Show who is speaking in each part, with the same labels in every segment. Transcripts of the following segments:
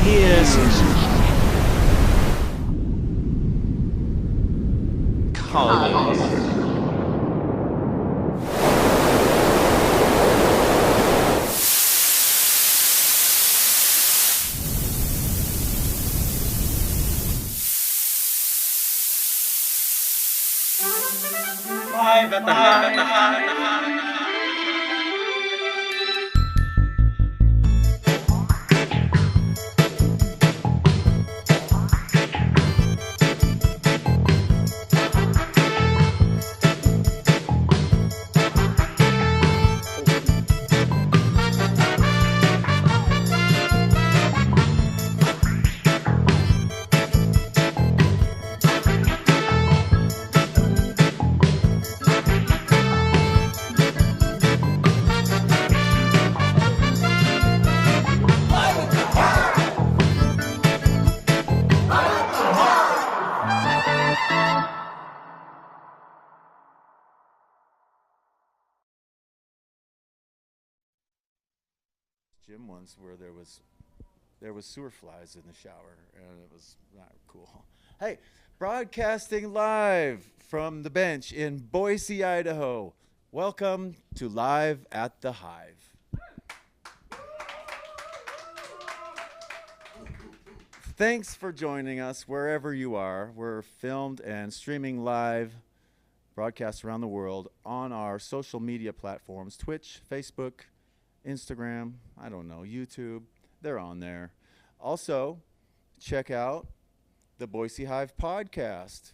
Speaker 1: here's Collins. Live at the Hive.
Speaker 2: Gym once where there was sewer flies in the shower, and it was not cool. Hey, broadcasting live from the bench in Boise, Idaho. Welcome to Live at the Hive. Thanks for joining us wherever you are. We're filmed and streaming live, broadcast around the world on our social media platforms, Twitch, Facebook, Instagram, I don't know, YouTube. They're on there. Also, check out the Boise Hive podcast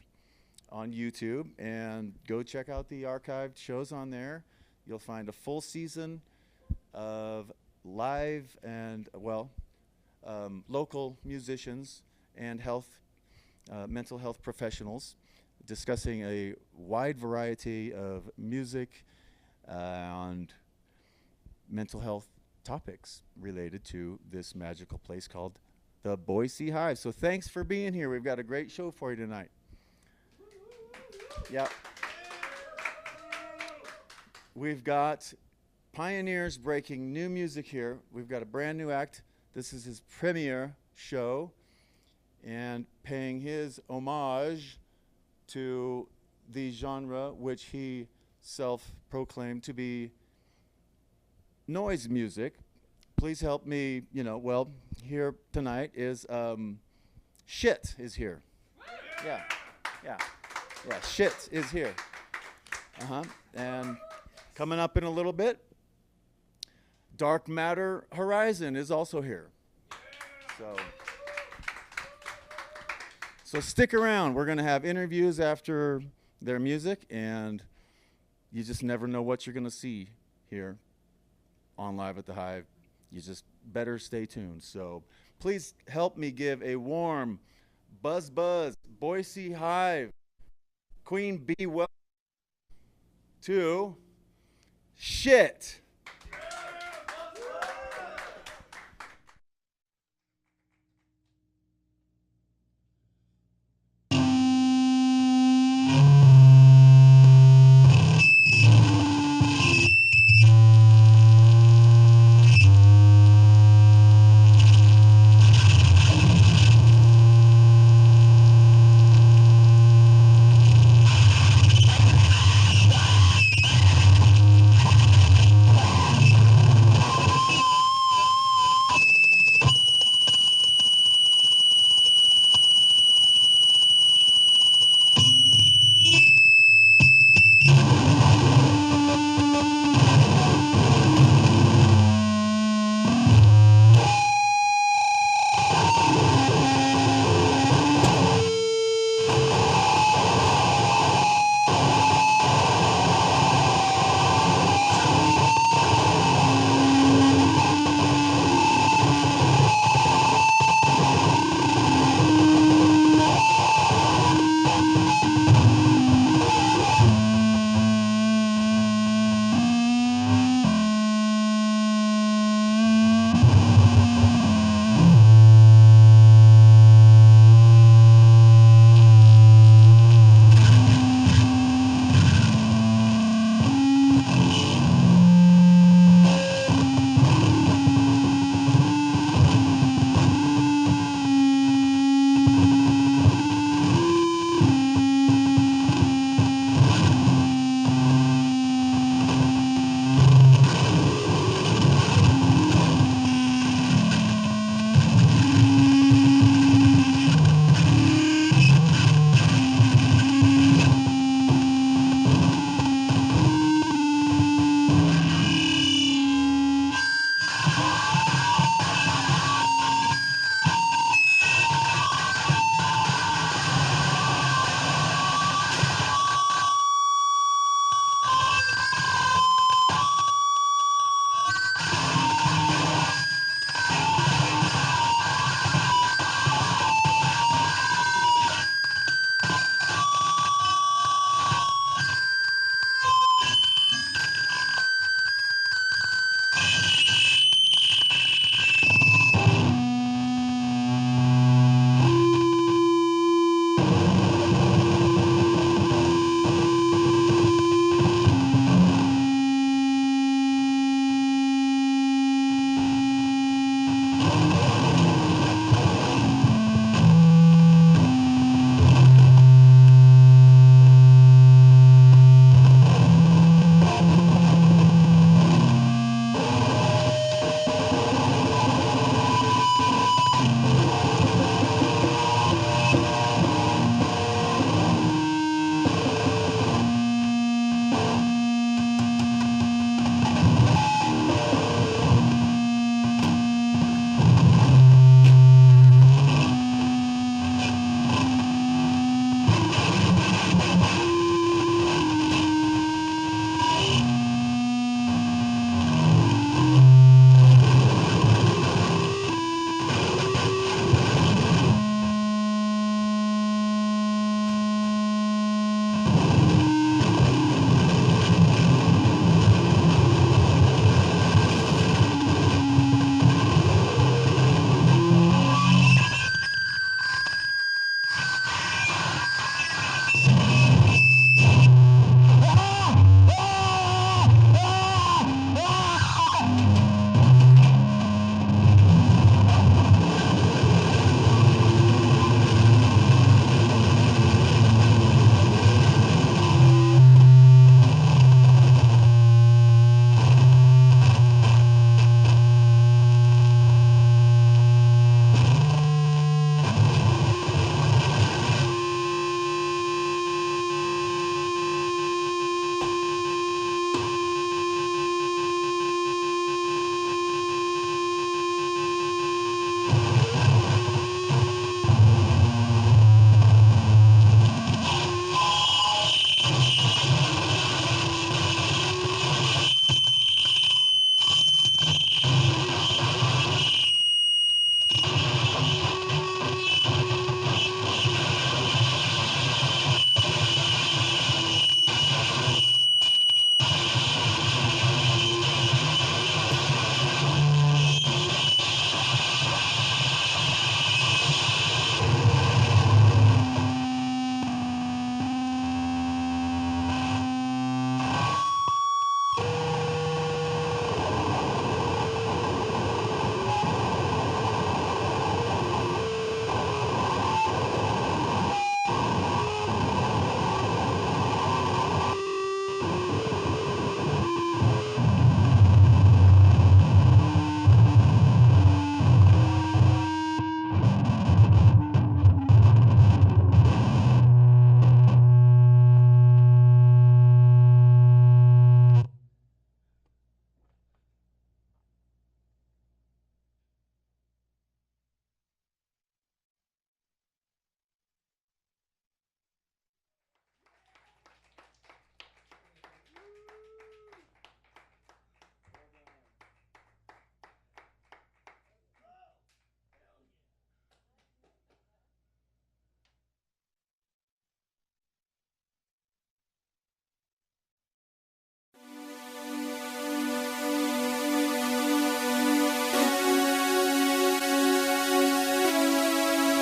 Speaker 2: on YouTube and go check out the archived shows on there. You'll find a full season of live and, local musicians and mental health professionals discussing a wide variety of music and mental health topics related to this magical place called the Boise Hive. So thanks for being here. We've got a great show for you tonight. Yep. We've got pioneers breaking new music here. We've got a brand new act. This is his premiere show and paying his homage to the genre which he self-proclaimed to be noise music. Please help me, here tonight is Shit is here. Yeah, Shit is here. And coming up in a little bit, Dark Matter Horizon is also here. So stick around. We're going to have interviews after their music, and you just never know what you're going to see here on Live at the Hive. You just better stay tuned. So please help me give a warm buzz Boise Hive Queen Bee welcome to Shit.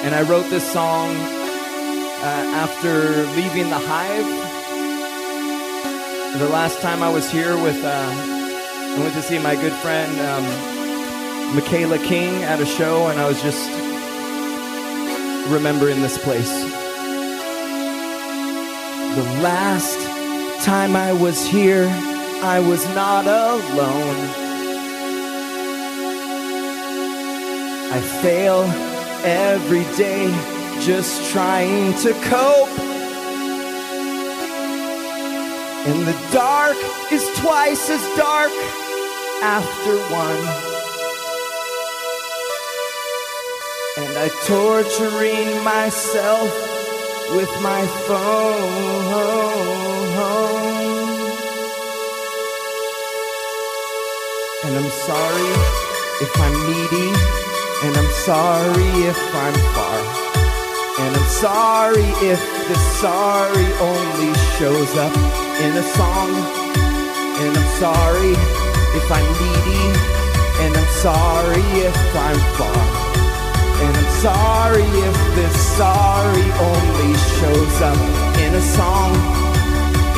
Speaker 3: And I wrote this song after leaving the Hive. The last time I was here I went to see my good friend Michaela King at a show, and I was just remembering this place. The last time I was here, I was not alone. I fail every day just trying to cope. And the dark is twice as dark after one. And I torturing myself with my phone. And I'm sorry if I'm needy, and I'm sorry if I'm far, and I'm sorry if the sorry only shows up in a song. And I'm sorry if I'm needy, and I'm sorry if I'm far, and I'm sorry if this sorry only shows up in a song,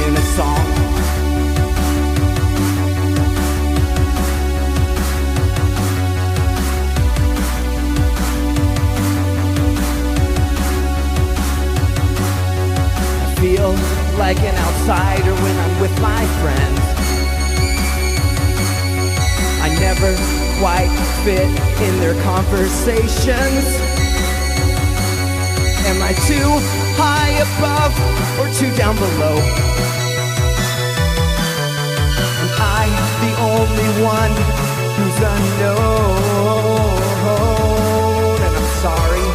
Speaker 3: in a song. I feel like an outsider when I'm with my friends. I never quite fit in their conversations. Am I too high above or too down below? Am I the only one who's unknown? And I'm sorry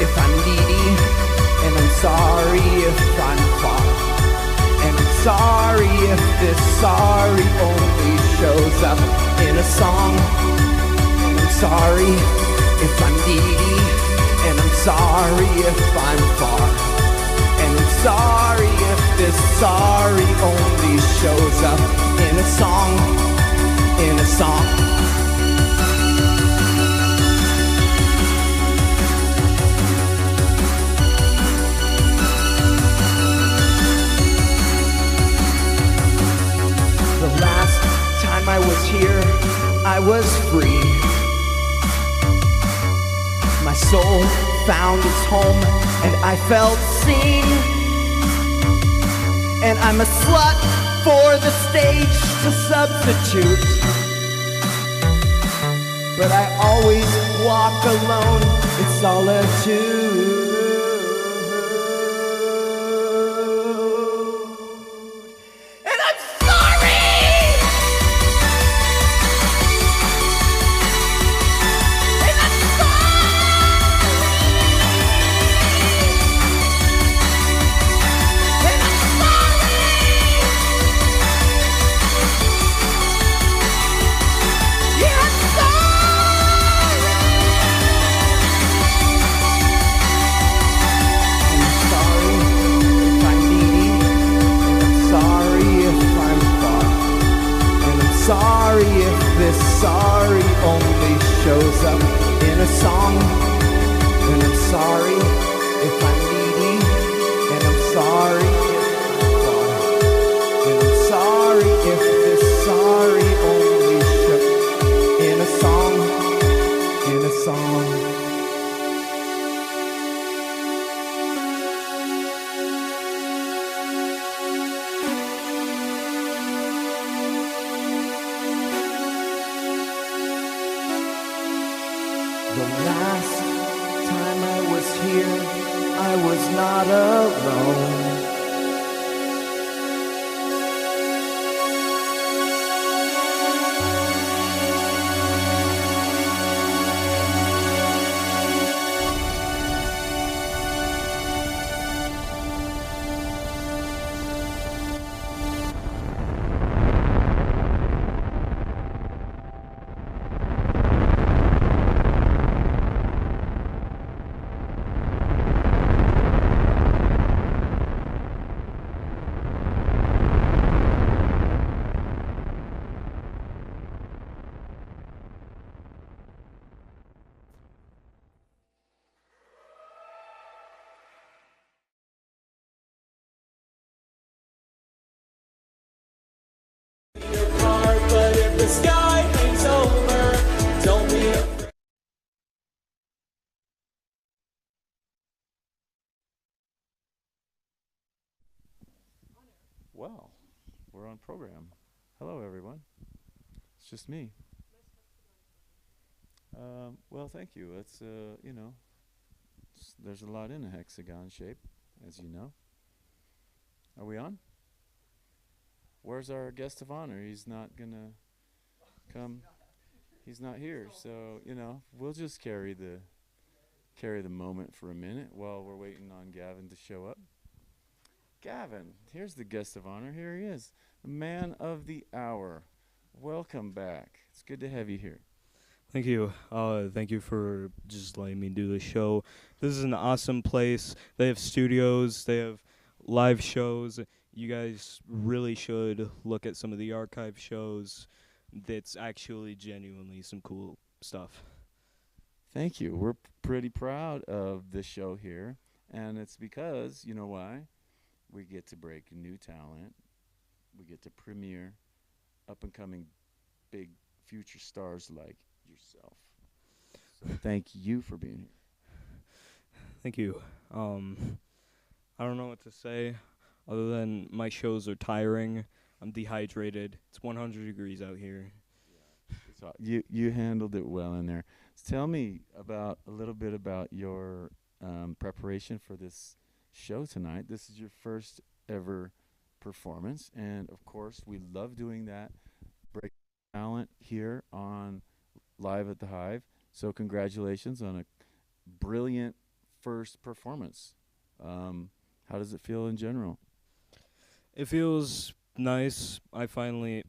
Speaker 3: if I'm needy, and I'm sorry if I'm far, and I'm sorry if this sorry only shows up in a song. And I'm sorry if I'm needy, and I'm sorry if I'm far, and I'm sorry if this sorry only shows up in a song, in a song. The last time I was here, I was free. My soul found its home, and I felt seen. And I'm a slut for the stage to substitute, but I always walk alone, it's solitude. Sorry if this sorry only shows up in a song. And I'm sorry if I'm needy, and I'm sorry if I'm far, and I'm sorry if this sorry only shows in a song, in a song. The last time I was here, I was not alone.
Speaker 2: Well, we're on program. Hello, everyone. It's just me. Well, thank you. It's there's a lot in a hexagon shape, as you know. Are we on? Where's our guest of honor? He's not gonna come. He's not here, so we'll just carry the moment for a minute while we're waiting on Gavin to show up. Gavin, here's the guest of honor. Here he is, the man of the hour. Welcome back. It's good to have you here.
Speaker 4: Thank you. Thank you for just letting me do the show. This is an awesome place. They have studios. They have live shows. You guys really should look at some of the archive shows. That's actually genuinely some cool stuff.
Speaker 2: Thank you. We're pretty proud of the show here, and it's because, you know why? We get to break new talent. We get to premiere up-and-coming big future stars like yourself. So thank you for being here.
Speaker 4: Thank you. I don't know what to say other than my shows are tiring. I'm dehydrated. It's 100 degrees out here.
Speaker 2: So you handled it well in there. Tell me a little bit about your preparation for this show tonight. This is your first ever performance, and of course, we love doing that. Break talent here on Live at the Hive. So congratulations on a brilliant first performance. How does it feel in general?
Speaker 4: It feels nice. I finally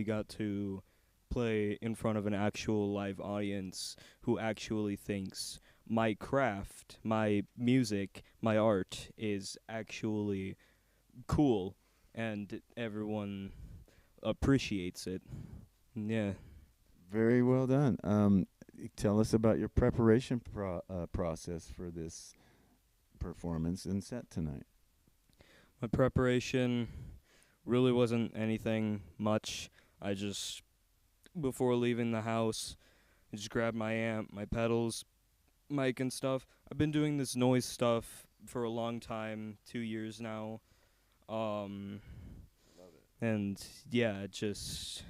Speaker 4: got to play in front of an actual live audience who actually thinks my craft, my music, my art is actually cool, and everyone appreciates it. Yeah.
Speaker 2: Very well done. Tell us about your preparation process for this performance and set tonight.
Speaker 4: My preparation really wasn't anything much. I just, before leaving the house, I just grabbed my amp, my pedals, mic and stuff. I've been doing this noise stuff for a long time, 2 years now.
Speaker 2: Love it.
Speaker 4: And yeah, just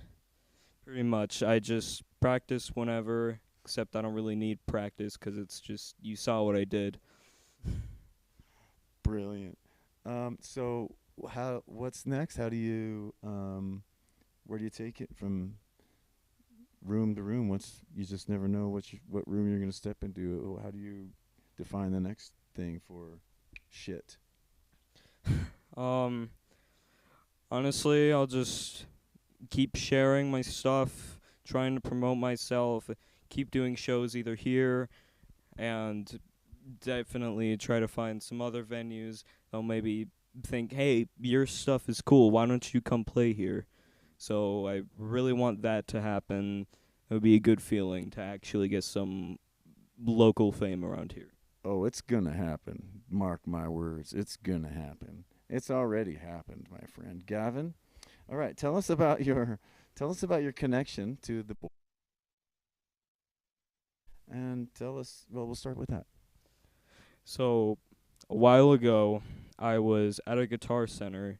Speaker 4: pretty much I just practice whenever, except I don't really need practice because it's just, you saw what I did.
Speaker 2: Brilliant. So what's next? How do you where do you take it from room to room? You just never know what room you're going to step into. How do you define the next thing for shit?
Speaker 4: Honestly, I'll just keep sharing my stuff, trying to promote myself, keep doing shows either here, and definitely try to find some other venues that'll maybe think, hey, your stuff is cool, why don't you come play here? So I really want that to happen. It would be a good feeling to actually get some local fame around here.
Speaker 2: Oh, it's gonna happen. Mark my words. It's gonna happen. It's already happened, my friend. Gavin, all right, tell us about your connection to the boy. And we'll start with that.
Speaker 4: So a while ago, I was at a Guitar Center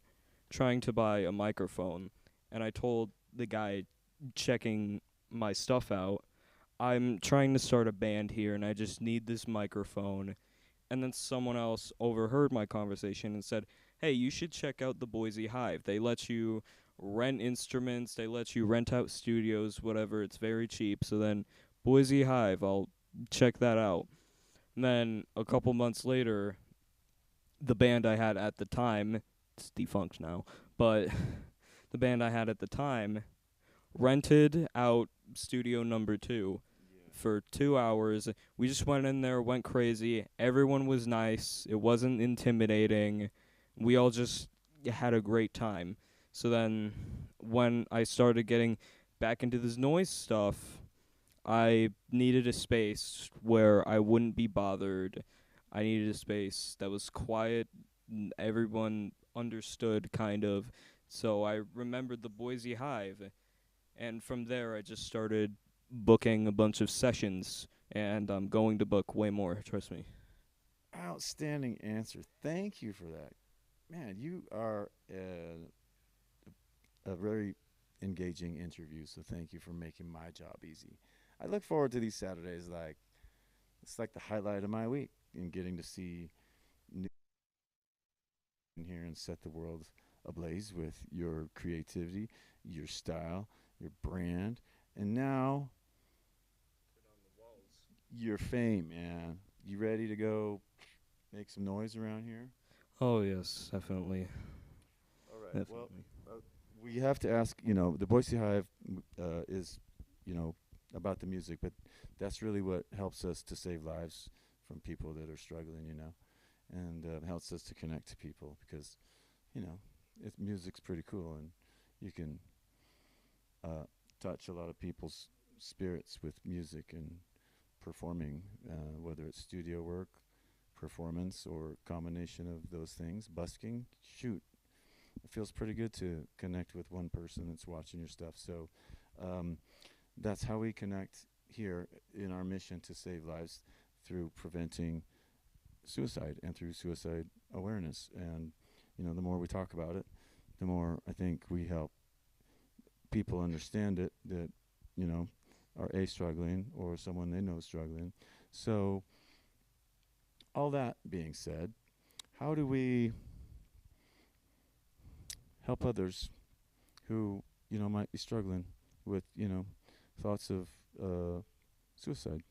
Speaker 4: trying to buy a microphone, and I told the guy checking my stuff out, I'm trying to start a band here, and I just need this microphone. And then someone else overheard my conversation and said, hey, you should check out the Boise Hive. They let you rent instruments, they let you rent out studios, whatever. It's very cheap. So then Boise Hive, I'll check that out. And then a couple months later, the band I had at the time, it's defunct now, but the band I had at the time rented out studio number 2 for 2 hours. We just went in there, went crazy. Everyone was nice. It wasn't intimidating. We all just had a great time. So then when I started getting back into this noise stuff, I needed a space where I wouldn't be bothered. I needed a space that was quiet. Everyone understood, kind of. So I remembered the Boise Hive. And from there, I just started booking a bunch of sessions. And I'm going to book way more, trust me.
Speaker 2: Outstanding answer. Thank you for that. man, you are a very engaging interview, so thank you for making my job easy. I look forward to these Saturdays like it's like the highlight of my week in getting to see new in here and set the world ablaze with your creativity, your style, your brand, and now your fame, man. You ready to go make some noise around here?
Speaker 4: Oh yes, definitely.
Speaker 2: All right.
Speaker 4: Definitely.
Speaker 2: Well, we have to ask. The Boise Hive is, about the music, but that's really what helps us to save lives from people that are struggling. And helps us to connect to people because, music's pretty cool, and you can touch a lot of people's spirits with music and performing, whether it's studio work, performance, or combination of those things. Busking, shoot, it feels pretty good to connect with one person that's watching your stuff. So that's how we connect here in our mission to save lives through preventing suicide and through suicide awareness. And the more we talk about it, the more I think we help people understand it that are struggling or someone they know struggling. So all that being said, how do we help others who might be struggling with thoughts of suicide?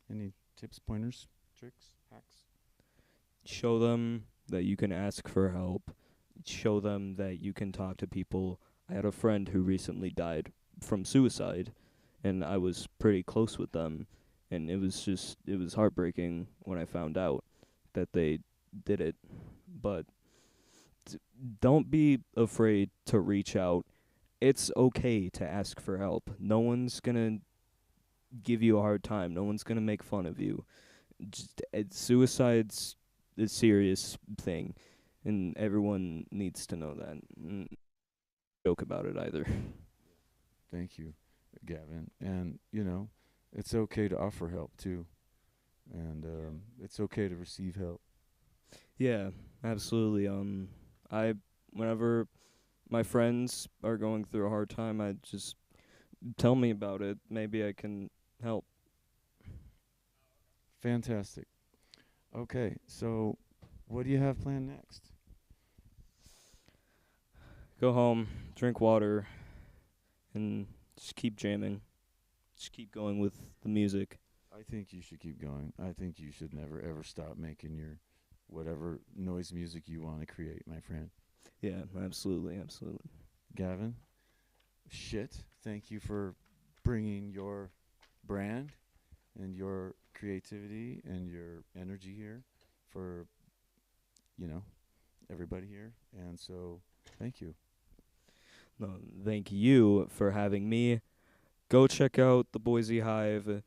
Speaker 2: Any tips, pointers, tricks, hacks?
Speaker 4: Show them that you can ask for help. Show them that you can talk to people. I had a friend who recently died from suicide, and I was pretty close with them, and it was heartbreaking when I found out that they did it. But don't be afraid to reach out. It's okay to ask for help. No one's gonna give you a hard time. No one's gonna make fun of you. Suicide's a serious thing, and everyone needs to know that. Joke about it either.
Speaker 2: Thank you, Gavin. And it's okay to offer help too, and it's okay to receive help.
Speaker 4: Yeah, absolutely. Whenever my friends are going through a hard time, I just tell me about it. Maybe I can help.
Speaker 2: Fantastic. Okay, so what do you have planned next?
Speaker 4: Go home, drink water, and just keep jamming. Just keep going with the music.
Speaker 2: I think you should keep going. I think you should never ever stop making your whatever noise music you want to create, my friend.
Speaker 4: Yeah, absolutely.
Speaker 2: Gavin, thank you for bringing your brand and your creativity and your energy here for everybody here. And so thank you.
Speaker 4: No, thank you for having me. Go check out the Boise Hive.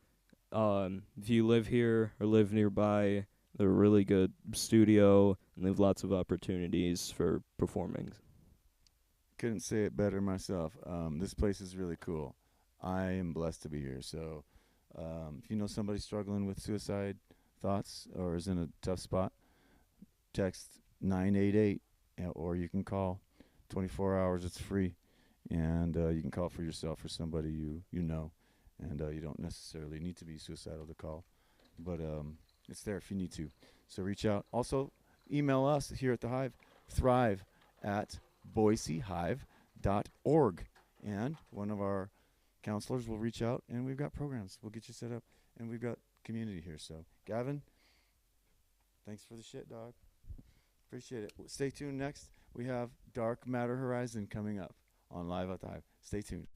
Speaker 4: If you live here or live nearby, they're a really good studio, and they have lots of opportunities for performing.
Speaker 2: Couldn't say it better myself. This place is really cool. I am blessed to be here. So if you know somebody struggling with suicide thoughts or is in a tough spot, text 988, or you can call 24 hours. It's free. And you can call for yourself or somebody you know. And you don't necessarily need to be suicidal to call. But it's there if you need to. So reach out. Also, email us here at the Hive, thrive@boisehive.org. And one of our counselors will reach out, and we've got programs. We'll get you set up, and we've got community here. So, Gavin, thanks for the shit, dog. Appreciate it. Stay tuned. Next, we have Dark Matter Horizon coming up on Live at the Hive. Stay tuned.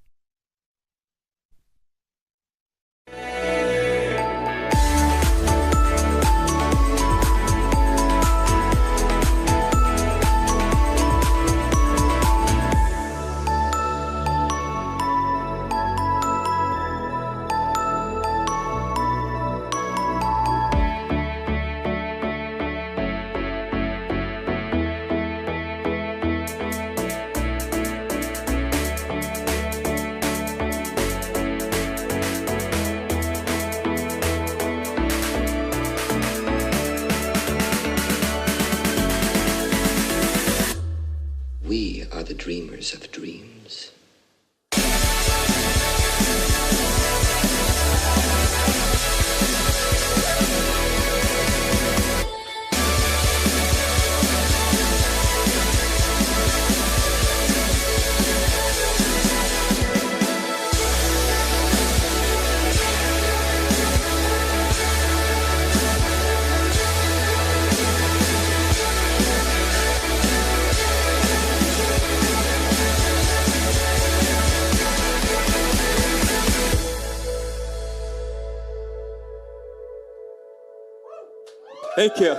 Speaker 5: dreamers of dreams.
Speaker 6: Thank you.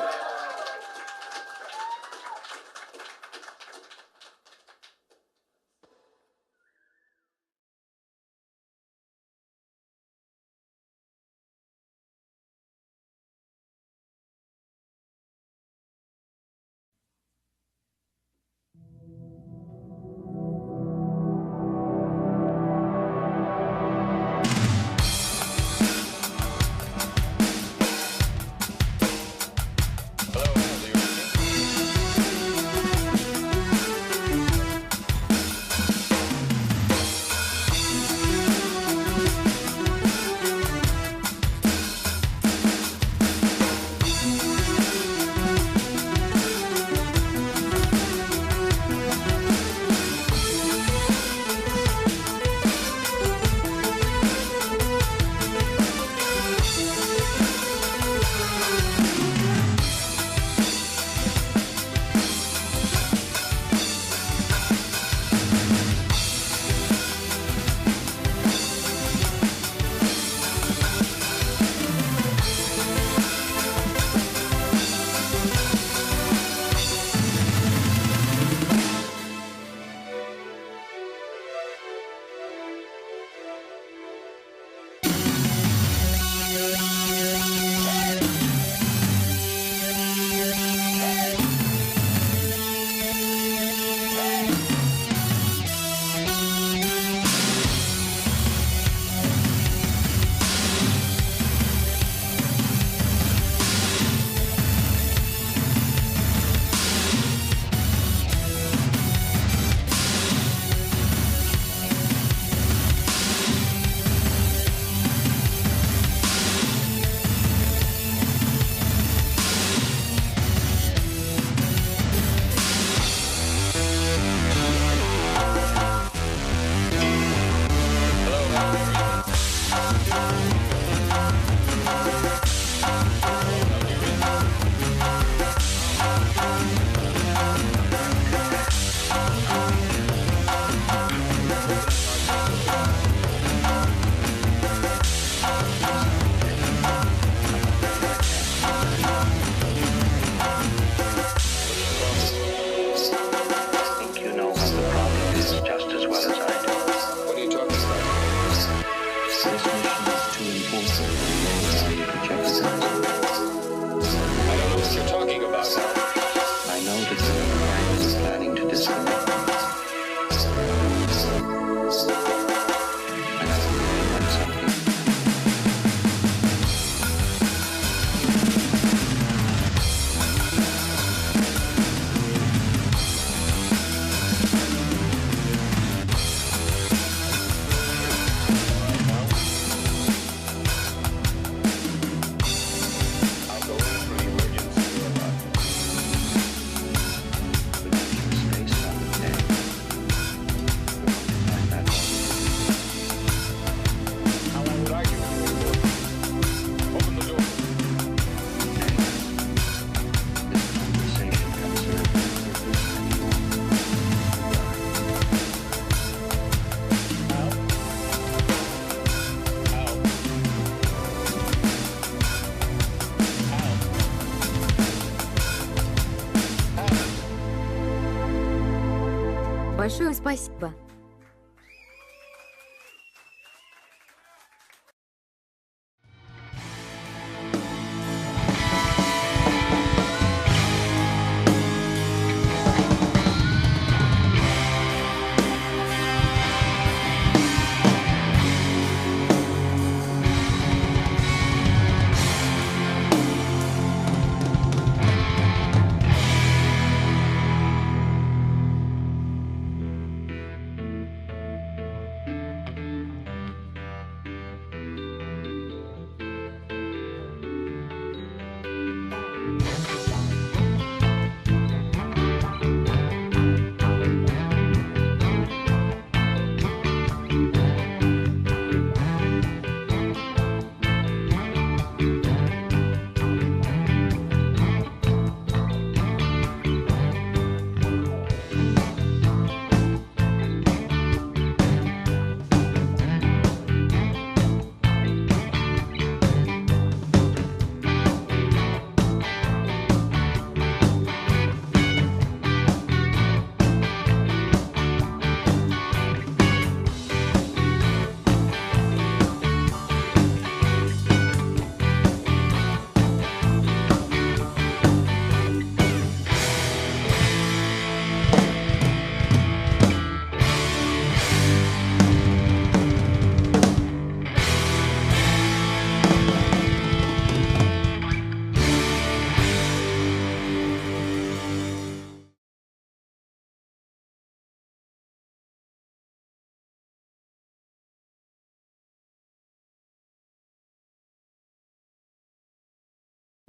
Speaker 7: Большое спасибо.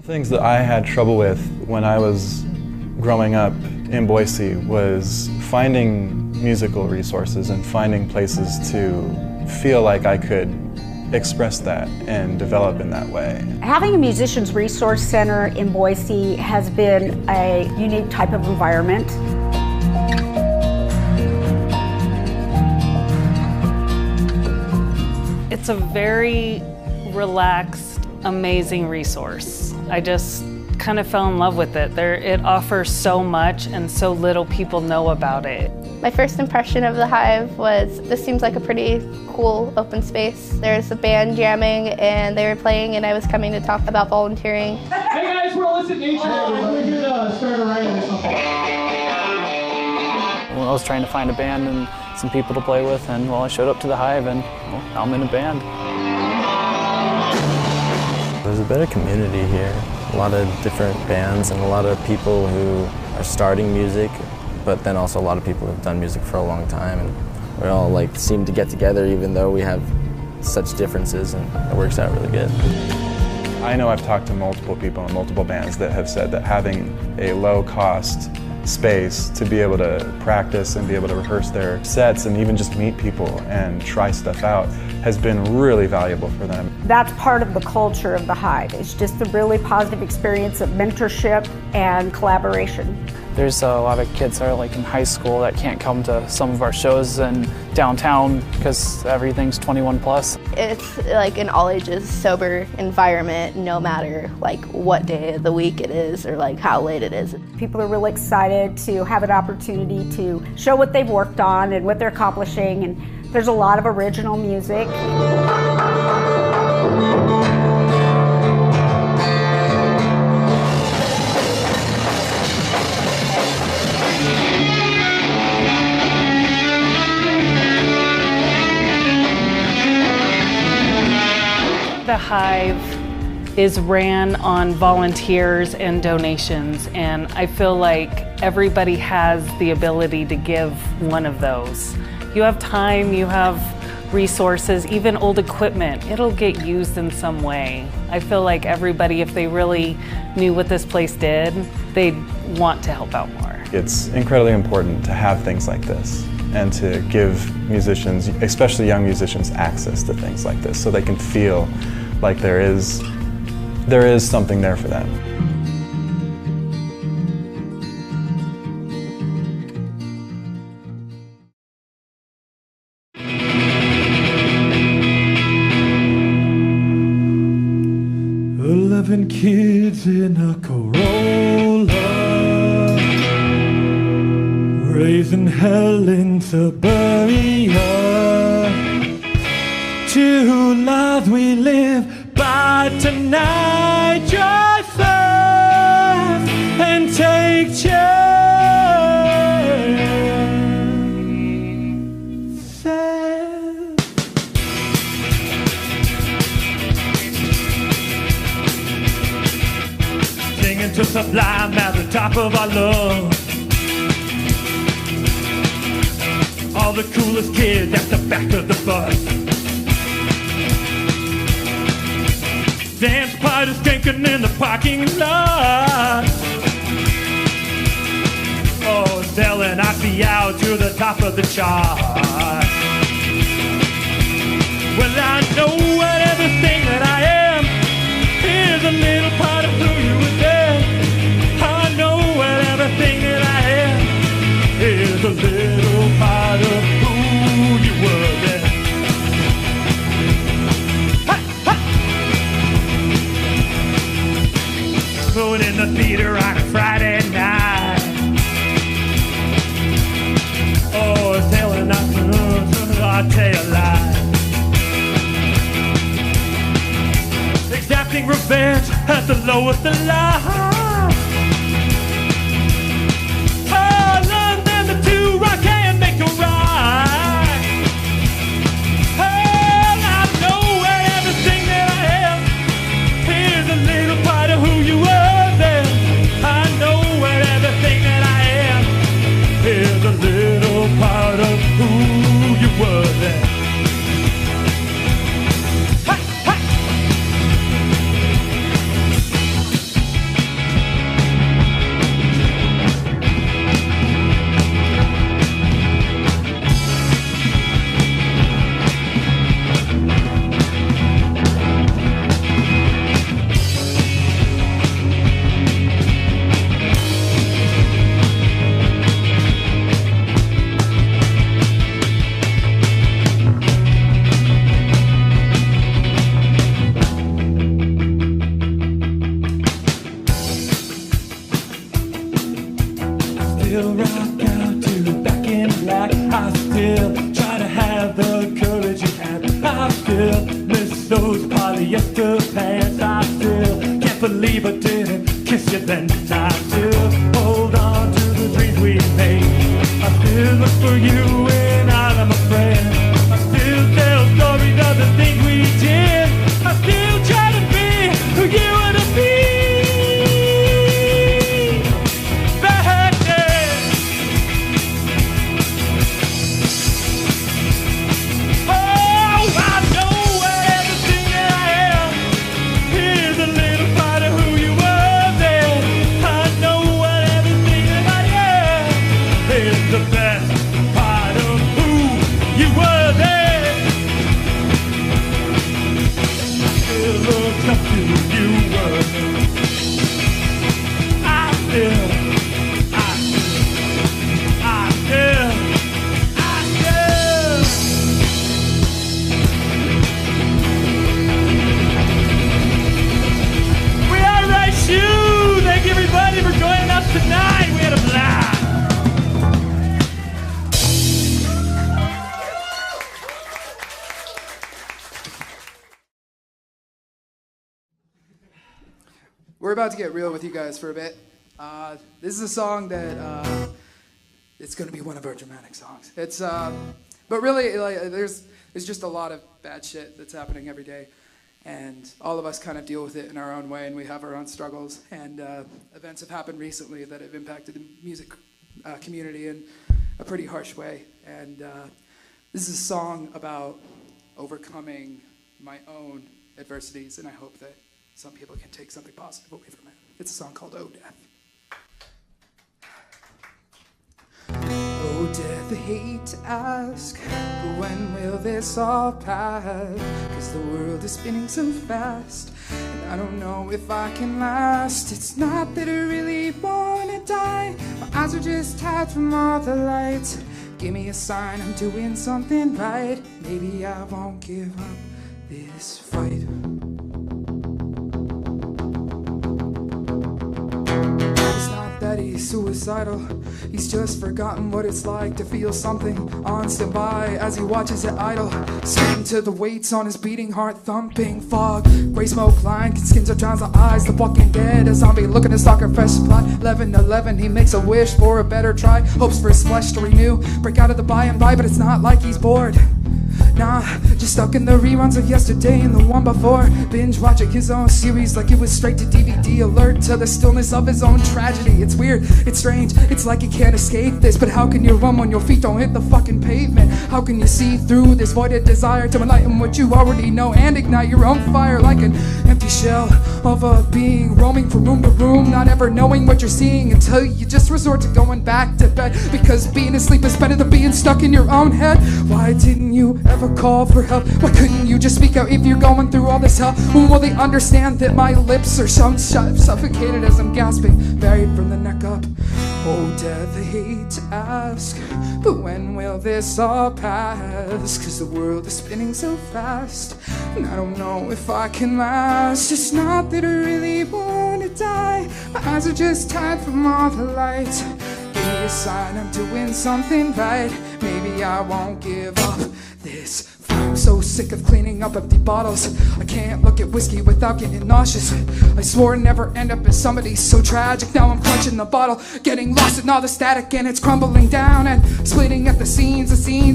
Speaker 6: Things that I had trouble with when I was growing up in Boise was finding musical resources and finding places to feel like I could express that and develop in that way.
Speaker 7: Having a musician's resource center in Boise has been a unique type of environment.
Speaker 8: It's a very relaxed, amazing resource. I just kind of fell in love with it. It offers so much and so little people know about it.
Speaker 9: My first impression of the Hive was, this seems like a pretty cool open space. There's a band jamming and they were playing and I was coming to talk about volunteering.
Speaker 10: Hey guys, we're Illicit Nature. We could start a writing or something.
Speaker 11: Well, I was trying to find a band and some people to play with, and well, I showed up to the Hive and well, now I'm in a band.
Speaker 12: There's a better community here. A lot of different bands and a lot of people who are starting music, but then also a lot of people who have done music for a long time, and we all like seem to get together even though we have such differences, and it works out really good.
Speaker 6: I know I've talked to multiple people in multiple bands that have said that having a low-cost space to be able to practice and be able to rehearse their sets and even just meet people and try stuff out has been really valuable for them.
Speaker 7: That's part of the culture of the Hive. It's just a really positive experience of mentorship and collaboration.
Speaker 11: There's a lot of kids that are like in high school that can't come to some of our shows in downtown because everything's 21 plus.
Speaker 9: It's like an all ages sober environment, no matter like what day of the week it is or like how late it is.
Speaker 7: People are really excited to have an opportunity to show what they've worked on and what they're accomplishing, and there's a lot of original music.
Speaker 8: The Hive is ran on volunteers and donations, and I feel like everybody has the ability to give one of those. You have time, you have resources, even old equipment, it'll get used in some way. I feel like everybody, if they really knew what this place did, they'd want to help out more.
Speaker 6: It's incredibly important to have things like this and to give musicians, especially young musicians, access to things like this so they can feel like there is something there for them.
Speaker 10: Kids in a Corolla, raising hell in suburbia. Two lives we live by tonight. Just laugh and take to sublime at the top of our lungs. All the coolest kids at the back of the bus. Dance parties drinking in the parking lot. Oh, selling IPA to the top of the chart. Well, I know what everything that I am is a little part of who you were there. I know what everything that I am is a little part of who you were then. Ha, ha. Going in the theater on a Friday night. Oh, it's hell and I'll tell you a lie. Exacting revenge at the lowest of life. still rock out to Back in Black. I still try to have the courage you had. I still miss those polyester pants. I still can't believe I didn't kiss you then. I still hold on to the dreams we made. I still look for you when I'm afraid. I still tell stories of the things we did. I still try to be who you want to be. Back then. Oh, I know everything that I am. Here's a little part of who you were then. I know what everything that I am. Here's the best part of who you were then. Still look up to who you were. I still. We are Right Shoe. Thank you everybody for joining us tonight. We had a blast.
Speaker 13: We're about to get real with you guys for a bit. This is a song that it's going to be one of our dramatic songs. It's but really, like, there's just a lot of bad shit that's happening every day, and all of us kind of deal with it in our own way, and we have our own struggles. And events have happened recently that have impacted the music community in a pretty harsh way. And this is a song about overcoming my own adversities, and I hope that some people can take something positive away from it. It's a song called Oh Death. Oh death, I hate to ask, but when will this all pass? 'Cause the world is spinning so fast, and I don't know if I can last. It's not that I really wanna die, my eyes are just tired from all the lights. Give me a sign I'm doing something right. Maybe I won't give up this fight. It's not that he's suicidal, he's just forgotten what it's like to feel something on standby as he watches it idle. Swing to the weights on his beating heart, thumping fog. Gray smoke line, skins are drowns the eyes. The Walking Dead, a zombie looking to stalk a fresh supply. 11-11, he makes a wish for a better try. Hopes for his flesh to renew, break out of the by and by, but it's not like he's bored. Nah, just stuck in the reruns of yesterday and the one before. Binge watching his own series like it was straight to DVD. Alert to the stillness of his own tragedy. It's weird, it's strange, it's like you can't escape this. But how can you run when your feet don't hit the fucking pavement? How can you see through this voided desire to enlighten what you already know and ignite your own fire like an empty shell of a being roaming from room to room, not ever knowing what you're seeing until you just resort to going back to bed, because being asleep is better than being stuck in your own head. Why didn't you ever call for help? Why couldn't you just speak out if you're going through all this hell? When will they understand that my lips are suffocated as I'm gasping, buried from the neck up? Oh death, I hate to ask, but when will this all pass? 'Cause the world is spinning so fast, and I don't know if I can last. It's not that I really wanna die, my eyes are just tired from all the lights. Give me a sign I'm doing something right. Maybe I won't give up this fight. I'm so sick of cleaning up empty bottles. I can't look at whiskey without getting nauseous. I swore I'd never end up as somebody so tragic. Now I'm clutching the bottle, getting lost in all the static, and it's crumbling down and splitting at the seams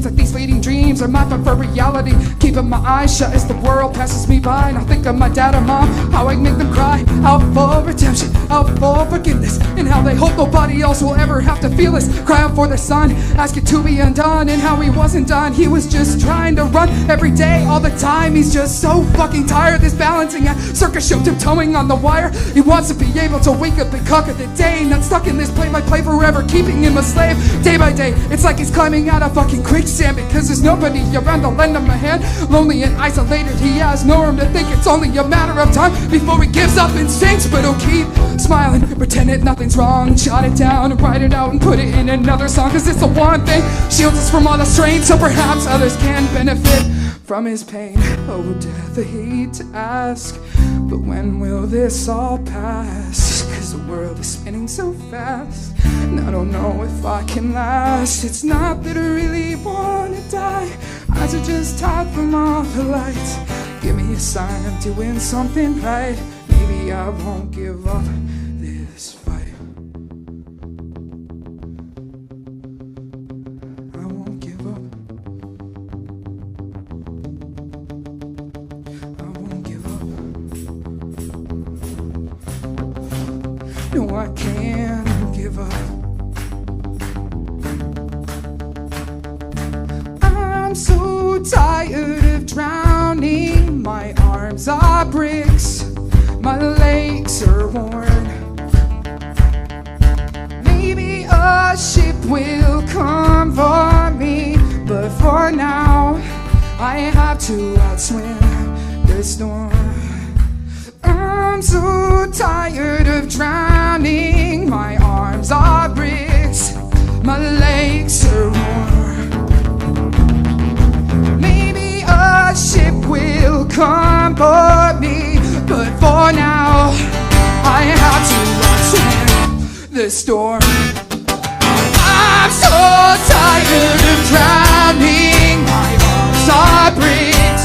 Speaker 13: like these fleeting dreams are my for reality. Keeping my eyes shut as the world passes me by, and I think of my dad and mom, how I make them cry out for redemption, out for forgiveness, and how they hope nobody else will ever have to feel this. Cry out for their son, ask it to be undone, and how he wasn't done. He was just trying to run every day, all the time. He's just so fucking tired. This balancing act, circus show, tiptoeing on the wire. He wants to be able to wake up and conquer the day, not stuck in this play-by-play forever, keeping him a slave. Day by day, it's like he's climbing out of fucking quicksand, because there's nobody around to lend him a hand. Lonely and isolated, he has no room to think. It's only a matter of time before he gives up and sinks, but he'll keep smiling, pretend that nothing's wrong. Jot it down and write it out and put it in another song, 'cause it's the one thing shields us from all the strain, so perhaps others can benefit from his pain. Oh death, I hate to ask, but when will this all pass? 'Cause 'cause the world is spinning so fast, and I don't know if I can last. It's not that I really wanna die, eyes are just tired from all the lights. Give me a sign I'm doing something right. Maybe I won't give up this fight. I won't give up. I won't give up. No, I can't give up. I'm so tired of drowning. My arms are bricks, my legs are worn. Maybe a ship will come for me, but for now I have to outswim the storm. I'm so tired of drowning. My arms are bricks, my legs are worn. Maybe a ship will come for me, but for now I have to outswim the storm. I'm so tired of drowning. My arms are bricks,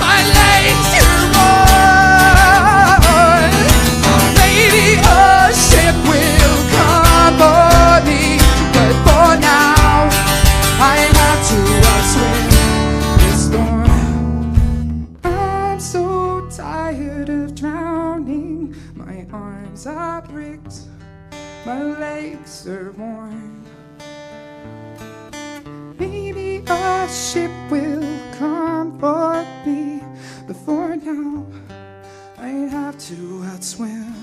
Speaker 13: my legs are worn. Maybe a ship will come for me, but for now I have to outswim the storm. I'm so tired of drowning. My arms are bricks, my legs are worn. Maybe a ship will come for me, but for now I have to outswim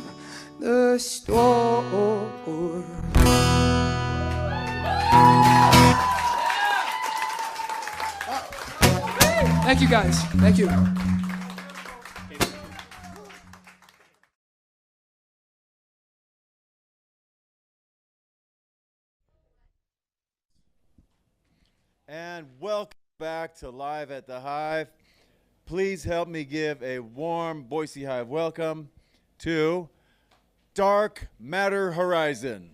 Speaker 13: the storm. Thank you guys. Thank you.
Speaker 2: And welcome back to Live at the Hive. Please help me give a warm Boise Hive welcome to Dark Matter Horizon.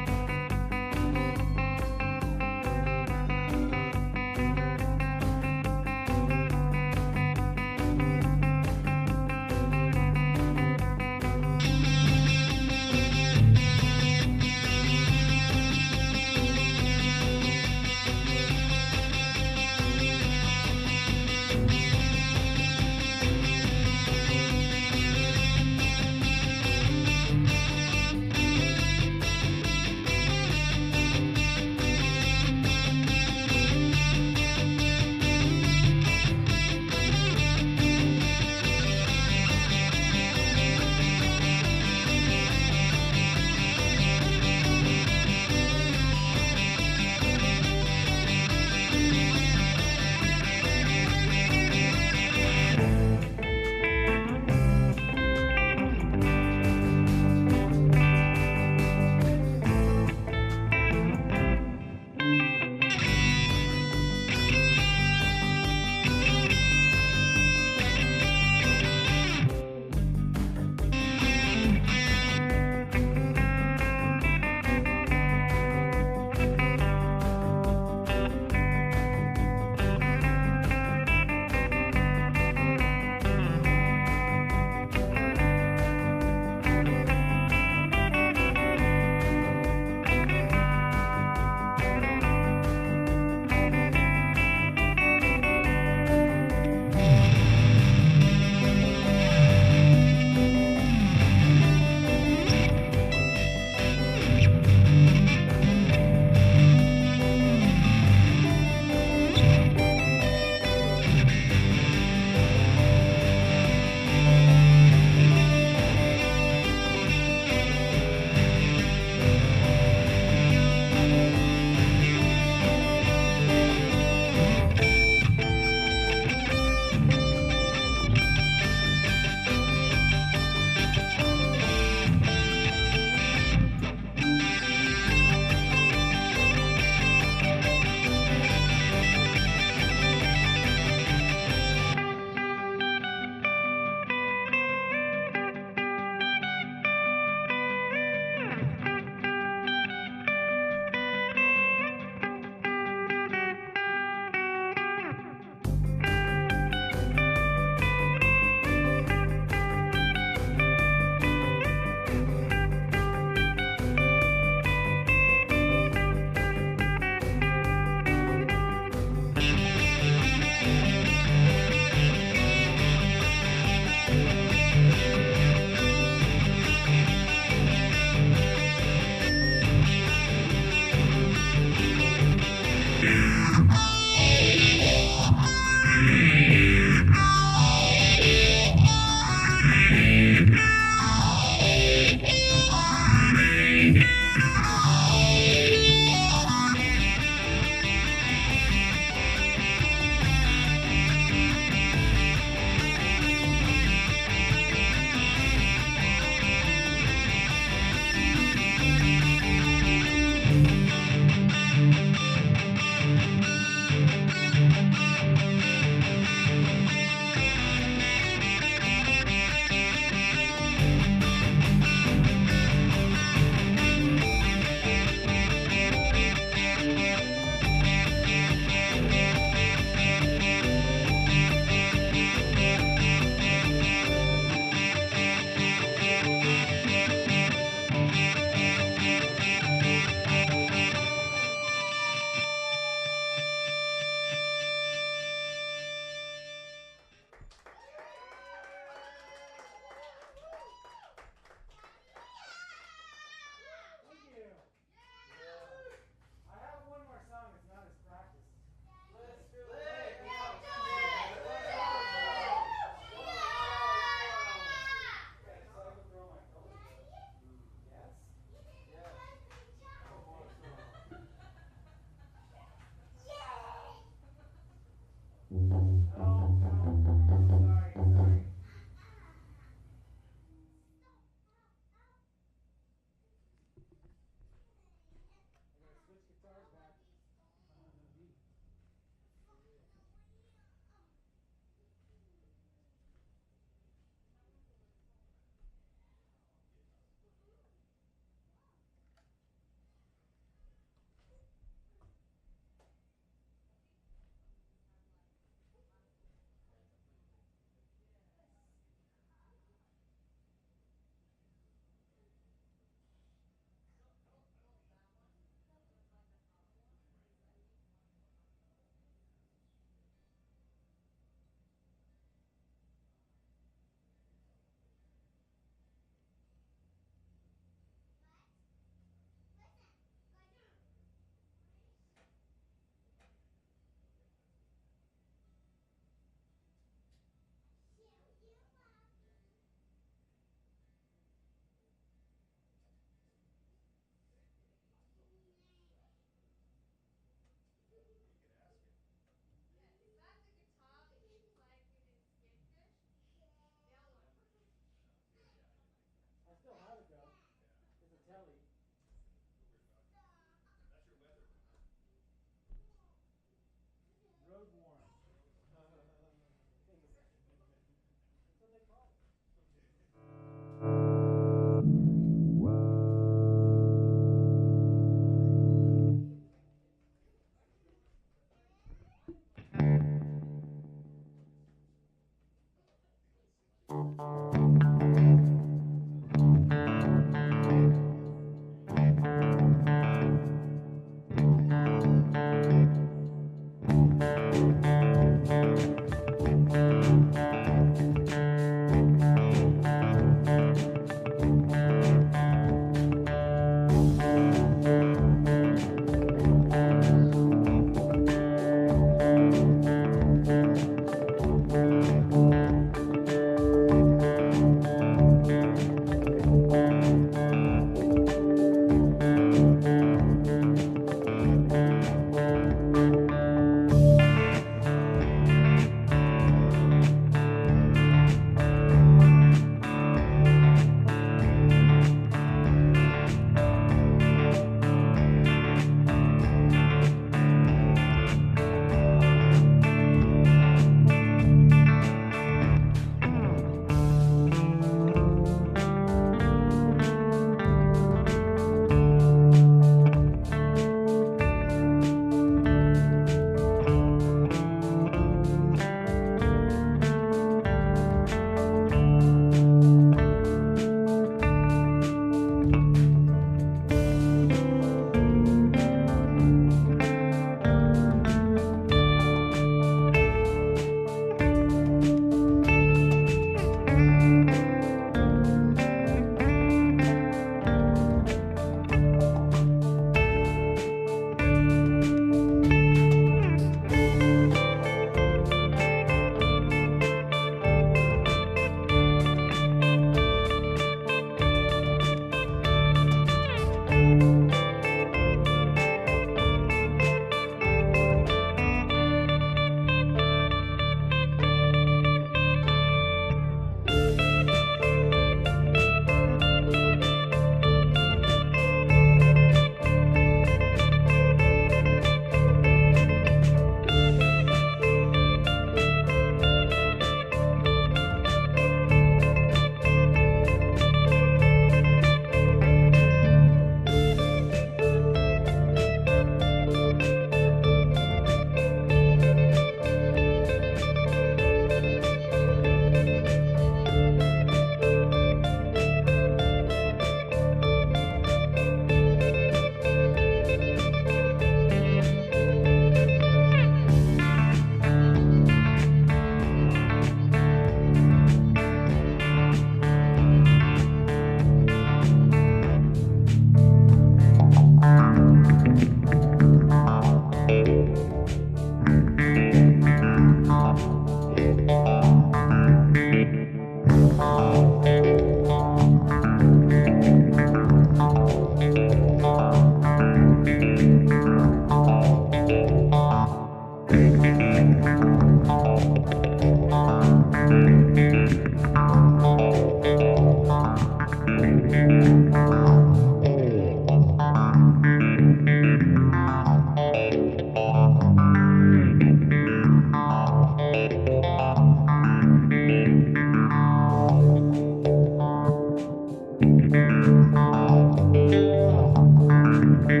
Speaker 6: One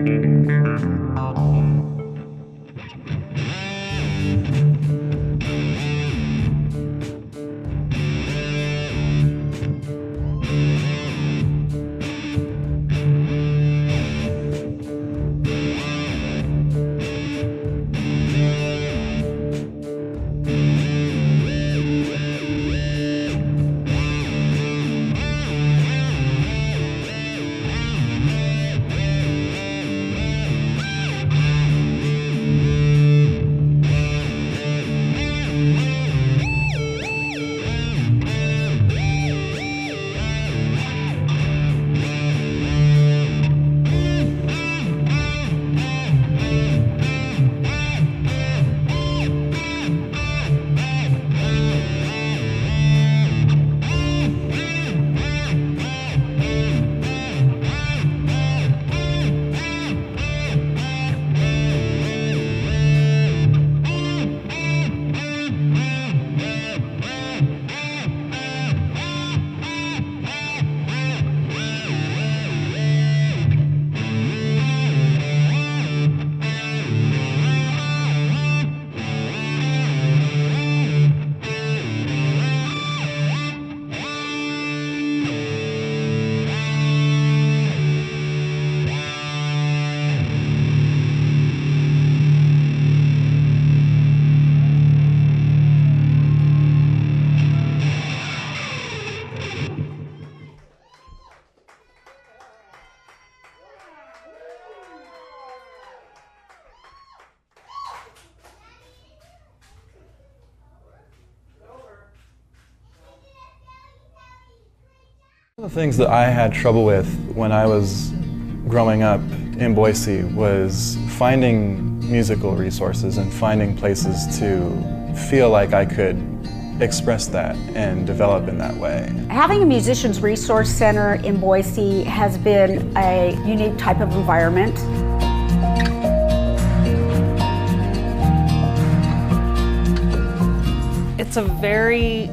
Speaker 6: of the things that I had trouble with when I was growing up in Boise was finding musical resources and finding places to feel like I could express that and develop in that way.
Speaker 7: Having a musician's resource center in Boise has been a unique type of environment.
Speaker 8: It's a very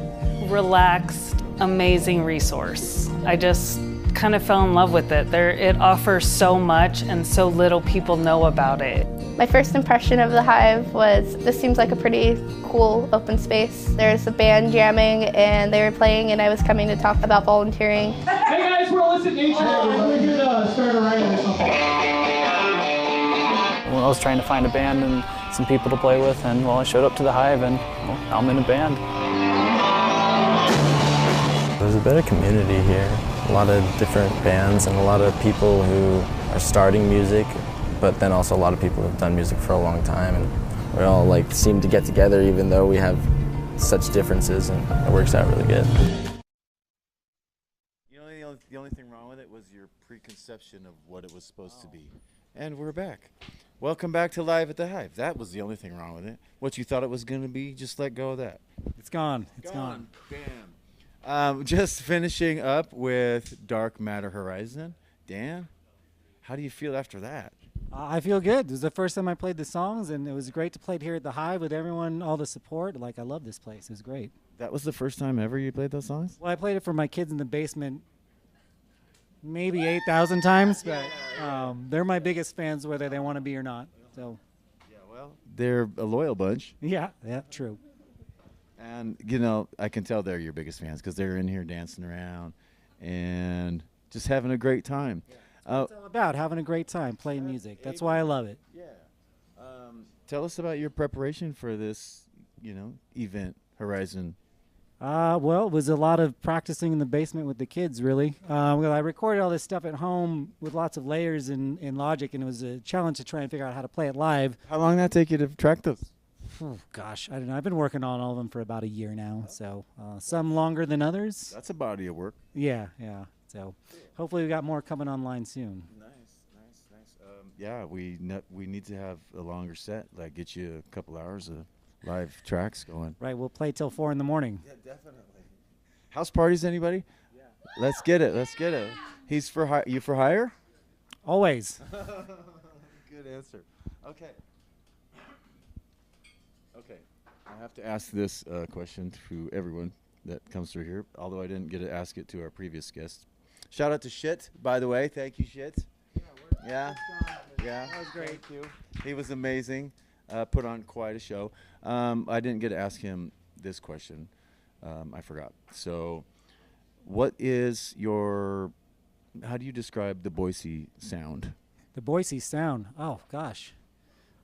Speaker 8: relaxed, amazing resource. I just kind of fell in love with it. It offers so much and so little people know about it.
Speaker 9: My first impression of the Hive was this seems like a pretty cool open space. There's a band jamming and they were playing and I was coming to talk about volunteering.
Speaker 10: Hey guys, we're listening to nature. We could start a writing or something.
Speaker 11: Well, I was trying to find a band and some people to play with, and well, I showed up to the Hive and well, now I'm in a band.
Speaker 12: There's a better community here. A lot of different bands and a lot of people who are starting music, but then also a lot of people who've done music for a long time, and we all like seem to get together even though we have such differences, and it works out really good.
Speaker 2: The only thing wrong with it was your preconception of what it was supposed to be. And we're back. Welcome back to Live at the Hive. That was the only thing wrong with it. What you thought it was going to be, just let go of that.
Speaker 14: It's gone. It's gone.
Speaker 2: Bam. Just finishing up with Dark Matter Horizon. Dan, how do you feel after that?
Speaker 14: I feel good. It was the first time I played the songs, and it was great to play it here at the Hive with everyone, all the support. Like, I love this place. It was great.
Speaker 2: That was the first time ever you played those songs?
Speaker 14: Well, I played it for my kids in the basement maybe 8,000 times, but they're my biggest fans whether they want to be or not. So,
Speaker 2: yeah, well, they're a loyal bunch.
Speaker 14: Yeah, true.
Speaker 2: And, you know, I can tell they're your biggest fans because they're in here dancing around and just having a great time.
Speaker 14: Yeah. It's all about having a great time playing music. That's why I love it.
Speaker 2: Yeah. Tell us about your preparation for this, event, Horizon.
Speaker 14: Well, it was a lot of practicing in the basement with the kids, really. Well, I recorded all this stuff at home with lots of layers in Logic, and it was a challenge to try and figure out how to play it live.
Speaker 2: How long did that take you to track those?
Speaker 14: Oh, gosh, I don't know. I've been working on all of them for about a year now, so some longer than others.
Speaker 2: That's a body of work.
Speaker 14: Yeah. So hopefully we got more coming online soon.
Speaker 2: Nice. Yeah, we need to have a longer set, like get you a couple hours of live tracks going.
Speaker 14: Right, we'll play till 4 in the morning.
Speaker 2: Yeah, definitely. House parties, anybody? Yeah. Let's get it. He's for you for hire?
Speaker 14: Always.
Speaker 2: Good answer. Okay. I have to ask this question to everyone that comes through here, although I didn't get to ask it to our previous guest. Shout out to Shit, by the way. Thank you, Shit. Yeah. Yeah,
Speaker 14: That was great.
Speaker 2: Thank you. He was amazing. Put on quite a show. I didn't get to ask him this question. I forgot. So, what is your? How do you describe the Boise sound?
Speaker 14: The Boise sound. Oh gosh,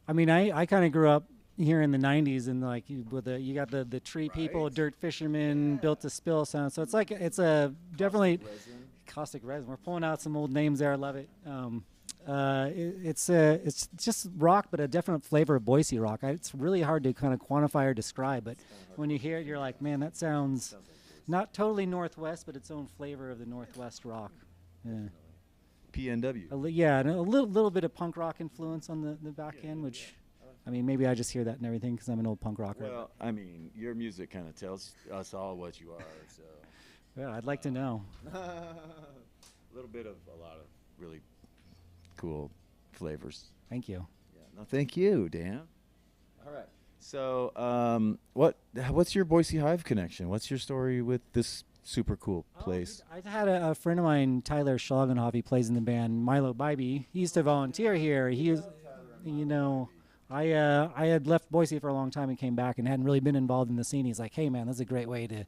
Speaker 14: I mean, I kind of grew up here in the '90s, and like you got the tree people, dirt fishermen, built to spill sound. So it's a definitely caustic resin. We're pulling out some old names there. I love it. It's just rock, but a definite flavor of Boise rock. It's really hard to kind of quantify or describe, but when you hear it, you're like, man, that sounds not totally Northwest, but its own flavor of the Northwest rock. Yeah.
Speaker 2: PNW.
Speaker 14: Yeah, and a little bit of punk rock influence on the back end, which, I mean, maybe I just hear that and everything because I'm an old punk rocker.
Speaker 2: Well, I mean, your music kind of tells us all what you are. So.
Speaker 14: Well, I'd like to know.
Speaker 2: A little bit of a lot of really cool flavors.
Speaker 14: Thank you.
Speaker 2: Yeah. No, thank you, Dan. All right. So, what's your Boise Hive connection? What's your story with this super cool place?
Speaker 14: I had a friend of mine, Tyler Schlagenhoff. He plays in the band Milo Bybee. He used to volunteer here. He was, I had left Boise for a long time and came back and hadn't really been involved in the scene. He's like, hey man, that's a great way to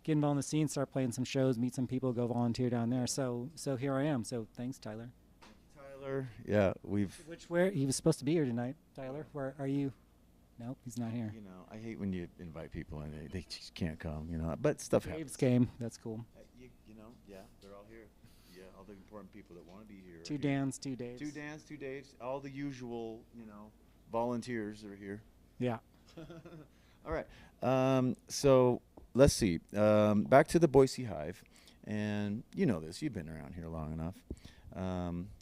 Speaker 14: get involved in the scene, start playing some shows, meet some people, go volunteer down there. So here I am. So thanks, Tyler.
Speaker 2: Yeah,
Speaker 14: where he was supposed to be here tonight. Tyler, where are you? Nope, he's not here.
Speaker 2: I hate when you invite people and they just can't come. But stuff happens.
Speaker 14: Dave's game. That's cool.
Speaker 2: Yeah, they're all here. Yeah, all the important people that want to be here.
Speaker 14: Two Dans, 2 Daves.
Speaker 2: 2 Dans, 2 Daves. All the usual, volunteers are here.
Speaker 14: Yeah.
Speaker 2: All right. So let's see. Back to the Boise Hive, and you know this. You've been around here long enough.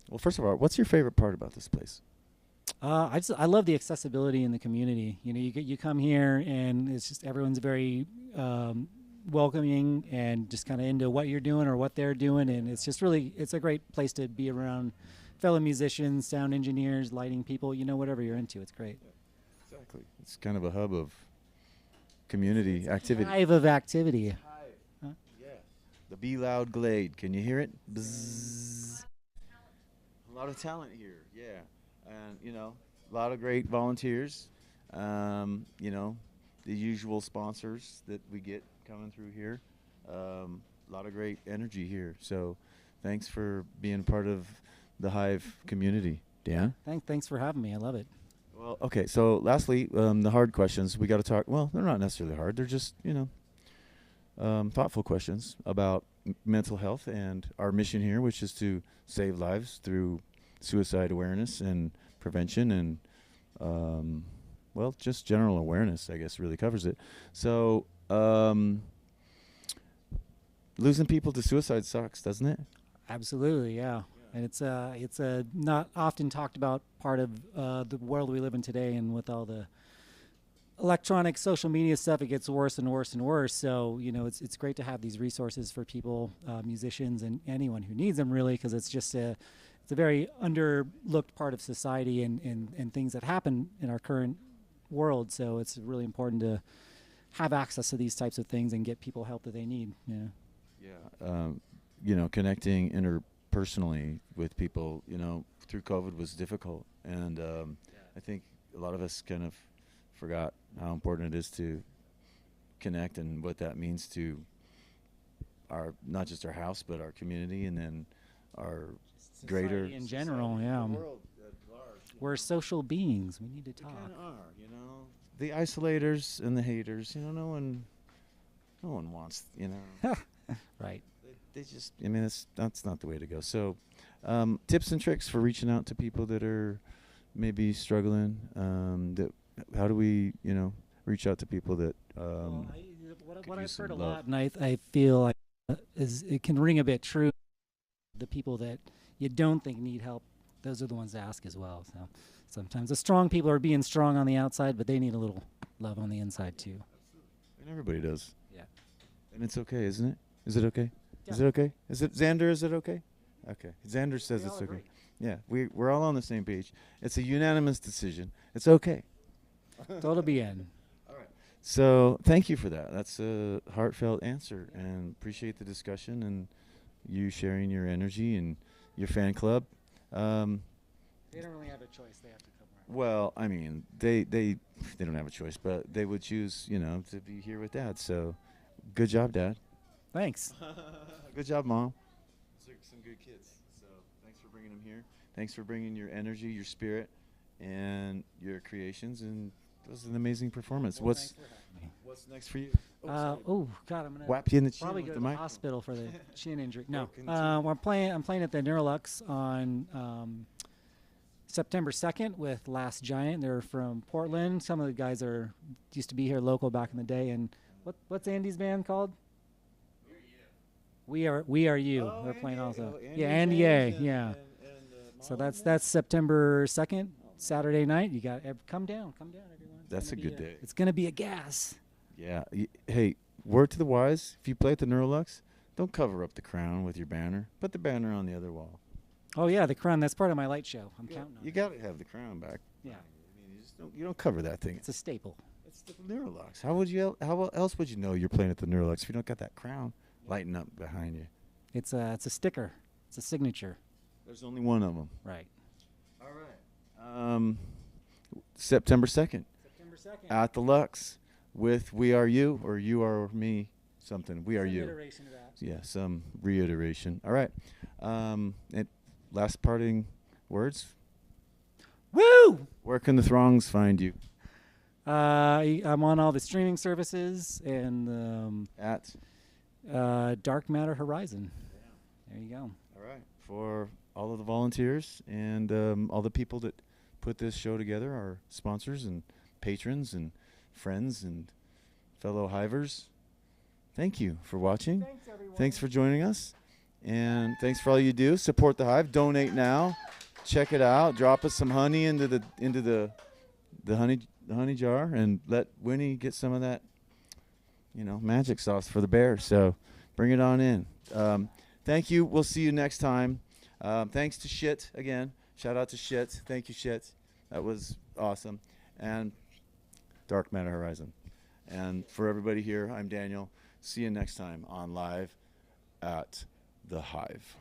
Speaker 2: Well, first of all, what's your favorite part about this place?
Speaker 14: I love the accessibility in the community. You come here and it's just everyone's very welcoming and just kind of into what you're doing or what they're doing, and it's a great place to be around fellow musicians, sound engineers, lighting people, whatever you're into. It's great.
Speaker 2: Yeah, exactly. It's kind of a hub of community activity.
Speaker 14: Hive of activity.
Speaker 2: Huh? Yeah. The Be Loud Glade. Can you hear it? Bzzz. A lot of talent here. Yeah. And, a lot of great volunteers. The usual sponsors that we get coming through here. A lot of great energy here. So thanks for being part of the Hive community. Dan?
Speaker 14: Thanks for having me. I love it.
Speaker 2: Well, okay. So lastly, the hard questions. We got to talk. Well, they're not necessarily hard. They're just, thoughtful questions about mental health and our mission here, which is to save lives through suicide awareness and prevention and just general awareness, I guess, really covers it. So losing people to suicide sucks, doesn't it?
Speaker 14: Absolutely, yeah. And it's a not often talked about part of the world we live in today, and with all the electronic social media stuff, it gets worse and worse and worse. So it's great to have these resources for people, musicians, and anyone who needs them, really, because it's a very underlooked part of society and things that happen in our current world. So it's really important to have access to these types of things and get people help that they need.
Speaker 2: Yeah. Connecting interpersonally with people, through COVID was difficult. And I think a lot of us kind of forgot how important it is to connect and what that means to not just our house, but our community, and then our greater
Speaker 14: in general. Yeah, we're social beings. We need to talk.
Speaker 2: We kind of are, the isolators and the haters. No one wants.
Speaker 14: Right.
Speaker 2: They just. That's not the way to go. So, tips and tricks for reaching out to people that are maybe struggling. How do we, reach out to people that?
Speaker 14: What I've heard a lot, and I feel like is it can ring a bit true. The people that you don't think need help, those are the ones to ask as well. So sometimes the strong people are being strong on the outside, but they need a little love on the inside too.
Speaker 2: And everybody does.
Speaker 14: Yeah.
Speaker 2: And it's okay, isn't it? Is it okay?
Speaker 14: Yeah.
Speaker 2: Is it okay? Is it Xander? Is it okay? Okay. Xander says it's okay. Yeah, we're all on the same page. It's a unanimous decision. It's okay.
Speaker 14: Todo bien.
Speaker 2: All right. So thank you for that. That's a heartfelt answer, and appreciate the discussion and you sharing your energy and your fan club.
Speaker 14: They don't really have a choice. They have to come around.
Speaker 2: Well, I mean, they don't have a choice, but they would choose, to be here with Dad. So, good job, Dad.
Speaker 14: Thanks.
Speaker 2: Good job, Mom. Those are some good kids. So, thanks for bringing them here. Thanks for bringing your energy, your spirit, and your creations. And it was an amazing performance.
Speaker 14: Well,
Speaker 2: What's next for you?
Speaker 14: Oh God, I'm gonna
Speaker 2: whap you in the chin
Speaker 14: probably
Speaker 2: with
Speaker 14: go
Speaker 2: the
Speaker 14: to the
Speaker 2: mic.
Speaker 14: hospital for the chin injury. No,
Speaker 2: Broken chin.
Speaker 14: I'm playing at the Neurolux on September 2nd with Last Giant. They're from Portland. Some of the guys used to be here local back in the day. And what's Andy's band called? We are you.
Speaker 2: Oh,
Speaker 14: They're playing
Speaker 2: Andy A.
Speaker 14: also.
Speaker 2: Oh, Andy
Speaker 14: Yeah, Andy A.
Speaker 2: James
Speaker 14: Yeah.
Speaker 2: and
Speaker 14: So that's September 2nd, Saturday night. You got come down, everyone. It's
Speaker 2: That's
Speaker 14: gonna
Speaker 2: a
Speaker 14: be
Speaker 2: good day.
Speaker 14: It's gonna be a gas.
Speaker 2: Yeah. Hey, word to the wise: if you play at the Neurolux, don't cover up the crown with your banner. Put the banner on the other wall.
Speaker 14: Oh yeah, the crown. That's part of my light show. I'm counting on
Speaker 2: You
Speaker 14: it.
Speaker 2: got to have the crown back.
Speaker 14: Yeah.
Speaker 2: I mean, you don't cover that thing.
Speaker 14: It's a staple.
Speaker 2: It's the Neurolux. How else would you know you're playing at the Neurolux if you don't got that crown lighting up behind you?
Speaker 14: It's a sticker. It's a signature.
Speaker 2: There's only one of them.
Speaker 14: Right.
Speaker 2: All right. September 2nd.
Speaker 14: September 2nd.
Speaker 2: At the Lux with We Are You or You Are Me something. We Are
Speaker 14: Some
Speaker 2: You.
Speaker 14: iteration of that.
Speaker 2: Yeah, some reiteration. All right. Last parting words.
Speaker 14: Woo!
Speaker 2: Where can the throngs find you?
Speaker 14: I'm on all the streaming services and
Speaker 2: At
Speaker 14: Dark Matter Horizon. There you go.
Speaker 2: All right. For all of the volunteers and all the people that put this show together, our sponsors and patrons and friends and fellow hivers, thank you for watching.
Speaker 14: Thanks, everyone.
Speaker 2: Thanks for joining us. And thanks for all you do. Support the Hive. Donate now. Check it out. Drop us some honey into the honey jar and let Winnie get some of that, magic sauce for the bear. So bring it on in. Thank you. We'll see you next time. Thanks to Shit again. Shout out to Shit. Thank you, Shit. That was awesome. And Dark Matter Horizon. And for everybody here, I'm Daniel. See you next time on Live at the Hive.